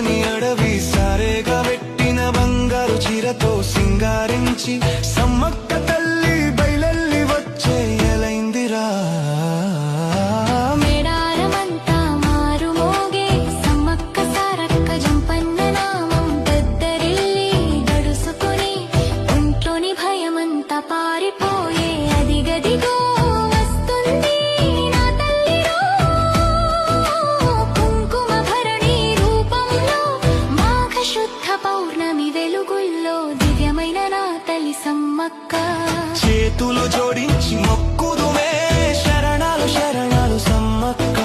పచ్చని అడవి సారేగా పెట్టిన బంగారు చీరతో సింగారించి సమ్మక్క తల్లి బయలెల్లి వచ్చే ఎలైందిరా. మేడారమంతా మారుమోగే సమ్మక్క సారక్క జంపన్న నామం పెద్దరిల్లి గడుసుకుని ఒంట్లోని భయమంతా పారిపోయే అదిగదిగో వస్తుంది నా తల్లిరో. కుంకుమ భరణి రూపంలో మాఘ శుద్ధ పౌర్ణమి వెలుగుల్లో దివ్యమైన నా తల్లి సమ్మక్క. చేతులు జోడించి మొక్కుదుమే శరణాలు శరణాలు సమ్మక్క.